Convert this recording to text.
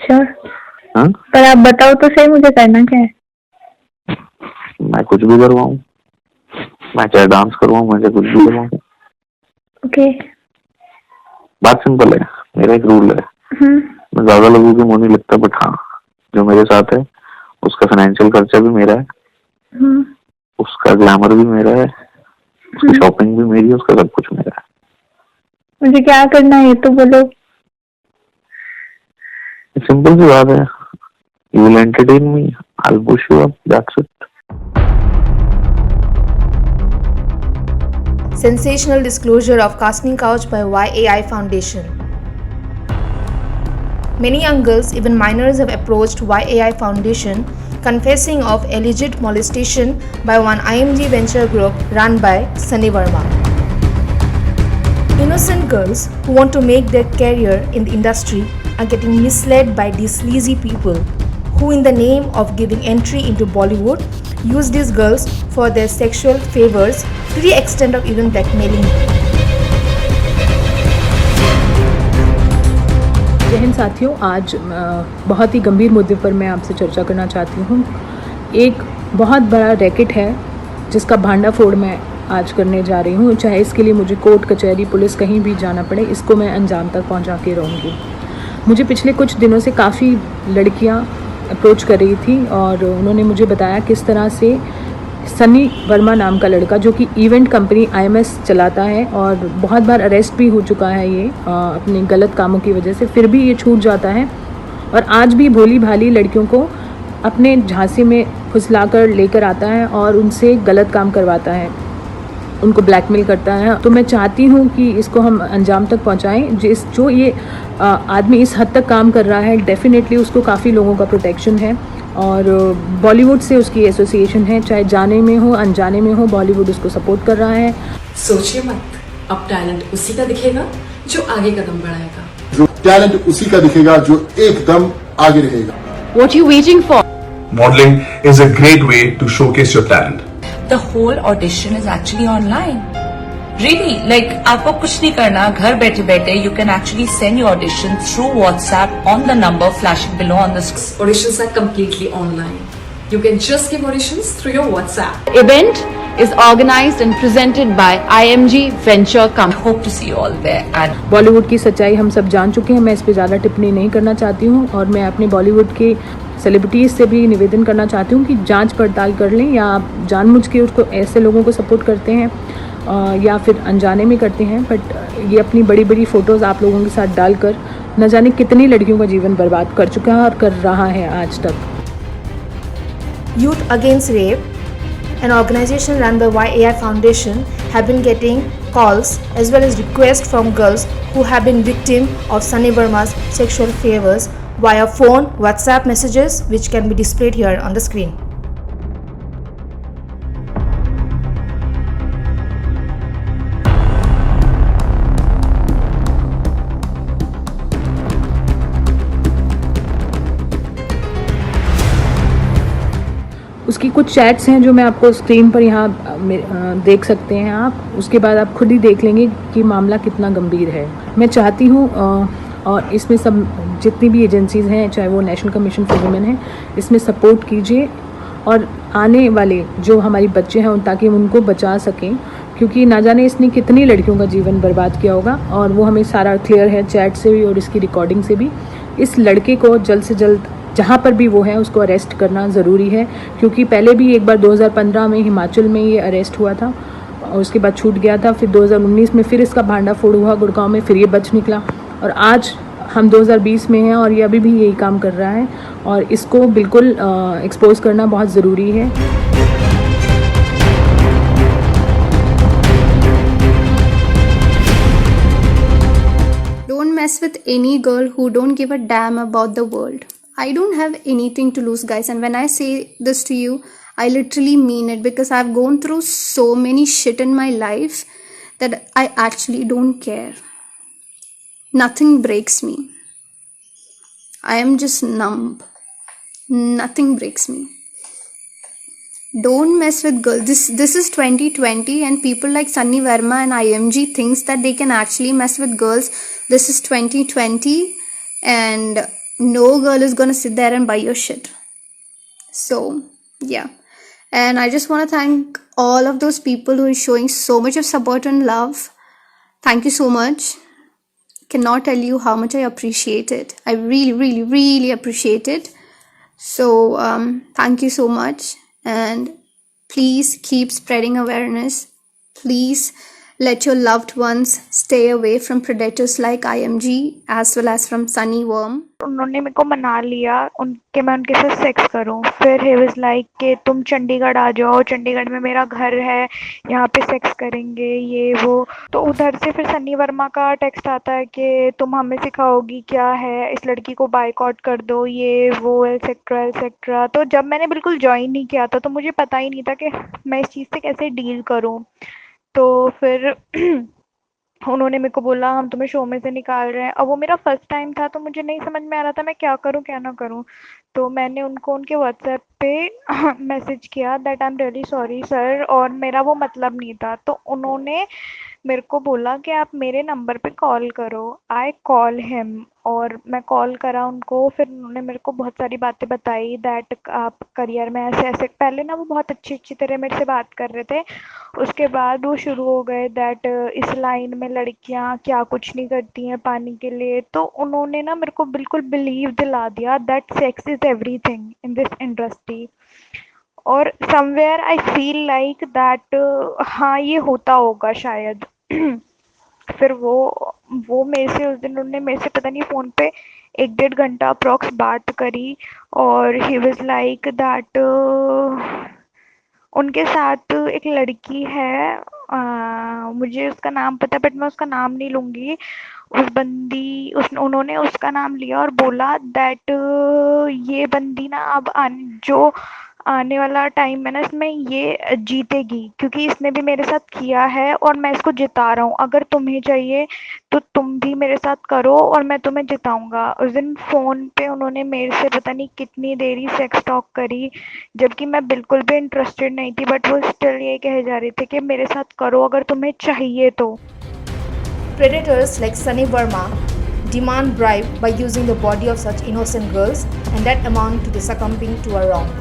Sure. हाँ, पर आप बताओ तो सही मुझे करना क्या है। मैं कुछ भी करवाऊँ, मैं चाहे डांस करवाऊँ, मैं चाहे कुछ भी करवाऊँ। ओके। बात सिंपल है, मेरा एक रूल है, मैं ज्यादा लोगों के मुंह नहीं लगता, बट हाँ जो मेरे साथ है उसका फाइनेंशियल खर्चा भी मेरा है, उसका ग्लैमर भी मेरा है, उसकी शॉपिंग भी मेरी है, उसका सब कुछ मेरा है। मुझे क्या करना है ये तो बोलो। सिंपल सी बात है, you will entertain me, I will push you up, that's it. Sensational disclosure of casting couch by YAI Foundation. Many young girls, even minors, have approached YAI Foundation confessing of alleged molestation by one IMG venture group run by Sunny Verma. Innocent girls who want to make their career in the industry are getting misled by these sleazy people who, in the name of giving entry into Bollywood, use these girls for their sexual favors to the extent of even blackmailing. जय हिंद साथियों, आज बहुत ही गंभीर मुद्दे पर मैं आपसे चर्चा करना चाहती हूँ। एक बहुत बड़ा रैकेट है जिसका भांडाफोड़ मैं आज करने जा रही हूँ, चाहे इसके लिए मुझे कोर्ट कचहरी पुलिस कहीं भी जाना पड़े, इसको मैं अंजाम तक पहुँचा के रहूँगी। मुझे पिछले कुछ दिनों से काफ़ी लड़कियाँ अप्रोच कर रही थी और उन्होंने मुझे बताया किस तरह से सनी वर्मा नाम का लड़का, जो कि इवेंट कंपनी IMS चलाता है और बहुत बार अरेस्ट भी हो चुका है ये अपने गलत कामों की वजह से, फिर भी ये छूट जाता है और आज भी भोली भाली लड़कियों को अपने झांसे में फुसलाकर लेकर आता है और उनसे गलत काम करवाता है, उनको ब्लैकमेल करता है। तो मैं चाहती हूँ कि इसको हम अंजाम तक पहुँचाएँ। जो ये आदमी इस हद तक काम कर रहा है, डेफिनेटली उसको काफ़ी लोगों का प्रोटेक्शन है और बॉलीवुड से उसकी एसोसिएशन है, चाहे जाने में हो अनजाने में हो, बॉलीवुड उसको सपोर्ट कर रहा है। सोचिए मत, अब टैलेंट उसी का दिखेगा जो आगे कदम बढ़ाएगा, जो टैलेंट उसी का दिखेगा जो एकदम आगे रहेगा। What you waiting for? Modeling is a great way to showcase your talent. The whole audition is actually online. Really, like आपको कुछ नहीं करना, घर बैठे बैठे you can actually send your audition through WhatsApp on the number flashing below on the screen. Auditions are completely online. You can just give auditions through your WhatsApp. Event is organized and presented by IMG Venture Company. Hope to see you all there. And Bollywood की सच्चाई हम सब जान चुके हैं, मैं इस पे ज़्यादा टिप्पणी नहीं करना चाहती हूँ और मैं अपने बॉलीवुड के सेलिब्रिटीज़ से भी निवेदन करना चाहती हूँ कि जांच पड़ताल कर लें, या आप जानबूझ के उसको ऐसे लोगों को सपोर्ट करते हैं या फिर अनजाने में करते हैं, बट ये अपनी बड़ी बड़ी फ़ोटोज़ आप लोगों के साथ डालकर न जाने कितनी लड़कियों का जीवन बर्बाद कर चुका है और कर रहा है आज तक। Youth Against Rape, an organization run by YAI Foundation, have been getting calls as well as requests from girls who have been victim of Sunny Verma's sexual favors via phone, WhatsApp messages, which can be displayed here on the screen. उसकी कुछ chats हैं जो मैं आपको screen पर यहाँ देख सकते हैं आप, उसके बाद आप खुद ही देख लेंगे कि मामला कितना गंभीर है। मैं चाहती हूँ और इसमें सब जितनी भी एजेंसीज़ हैं, चाहे वो नेशनल कमीशन फॉर वुमेन है, इसमें सपोर्ट कीजिए और आने वाले जो हमारी बच्चे हैं ताकि हम उनको बचा सकें, क्योंकि ना जाने इसने कितनी लड़कियों का जीवन बर्बाद किया होगा और वो हमें सारा क्लियर है चैट से भी और इसकी रिकॉर्डिंग से भी। इस लड़के को जल्द से जल्द जहाँ पर भी वो है उसको अरेस्ट करना ज़रूरी है, क्योंकि पहले भी एक बार 2015 में हिमाचल में ये अरेस्ट हुआ था और उसके बाद छूट गया था, फिर 2019 में फिर इसका भांडाफोड़ हुआ गुड़गांव में, फिर ये बच निकला और आज हम 2020 में हैं और ये अभी भी यही काम कर रहा है और इसको बिल्कुल एक्सपोज करना बहुत ज़रूरी है। Don't mess with any girl who don't give a damn about the world. I don't have anything to lose, guys, and when I say this to you, I literally mean it, because I've gone through so many shit in my life that I actually don't care. Nothing breaks me. I am just numb. Nothing breaks me. Don't mess with girls. This is 2020 and people like Sunny Verma and IMG thinks that they can actually mess with girls. This is 2020 and no girl is gonna sit there and buy your shit. So, yeah. And I just want to thank all of those people who are showing so much of support and love. Thank you so much. Cannot tell you how much I appreciate it. I really, really, really appreciate it. So, thank you so much. And please keep spreading awareness. Please let your loved ones stay away from predators like IMG as well as from Sunny Worm. उन्होंने मेरे को मना लिया मैं उनके साथ sex करूं। फिर ही वाज लाइक कि तुम चंडीगढ़ आ जाओ, चंडीगढ़ में मेरा घर है, यहाँ पे सेक्स करेंगे ये वो। तो उधर से फिर सन्नी वर्मा का टेक्स्ट आता है कि तुम हमें सिखाओगी क्या है, इस लड़की को बायकॉट कर दो, ये वो एटसेट्रा एटसेट्रा। तो जब मैंने बिल्कुल ज्वाइन नहीं किया था तो मुझे पता ही नहीं था कि मैं इस चीज़ से कैसे डील करूँ। तो फिर उन्होंने मेरे को बोला हम तुम्हें शो में से निकाल रहे हैं। अब वो मेरा फर्स्ट टाइम था तो मुझे नहीं समझ में आ रहा था मैं क्या करूं क्या ना करूं। तो मैंने उनको उनके व्हाट्सएप पे मैसेज किया that I am really sorry sir, और मेरा वो मतलब नहीं था। तो उन्होंने मेरे को बोला कि आप मेरे नंबर पे कॉल करो। आई कॉल हिम, और मैं कॉल करा उनको। फिर उन्होंने मेरे को बहुत सारी बातें बताई दैट आप करियर में ऐसे ऐसे। पहले ना वो बहुत अच्छी तरह मेरे से बात कर रहे थे, उसके बाद वो शुरू हो गए दैट इस लाइन में लड़कियां क्या कुछ नहीं करती हैं पानी के लिए। तो उन्होंने ना मेरे को बिल्कुल बिलीव दिला दिया that sex is everything in this industry. और somewhere I feel like that हाँ ये होता होगा शायद। फिर वो मेरे से उस दिन उन्होंने मेरे से पता नहीं फ़ोन पे 1-1.5 घंटा अप्रॉक्स बात करी। और ही वाज लाइक दैट उनके साथ एक लड़की है, मुझे उसका नाम पता है बट मैं उसका नाम नहीं लूँगी। उन्होंने उसका नाम लिया और बोला दैट ये बंदी ना अब जो आने वाला टाइम है ना इसमें ये जीतेगी, क्योंकि इसने भी मेरे साथ किया है और मैं इसको जिता रहा हूँ। अगर तुम्हें चाहिए तो तुम भी मेरे साथ करो और मैं तुम्हें जिताऊंगा। उस दिन फ़ोन पे उन्होंने मेरे से पता नहीं कितनी देरी सेक्स टॉक करी, जबकि मैं बिल्कुल भी इंटरेस्टेड नहीं थी, बट वो स्टिल ये कहे जा रहे थे कि मेरे साथ करो अगर तुम्हें चाहिए तो। Predators like Sunny Verma demand bribe by using the body of such innocent girls, and that amount to the succumbing to a wrong.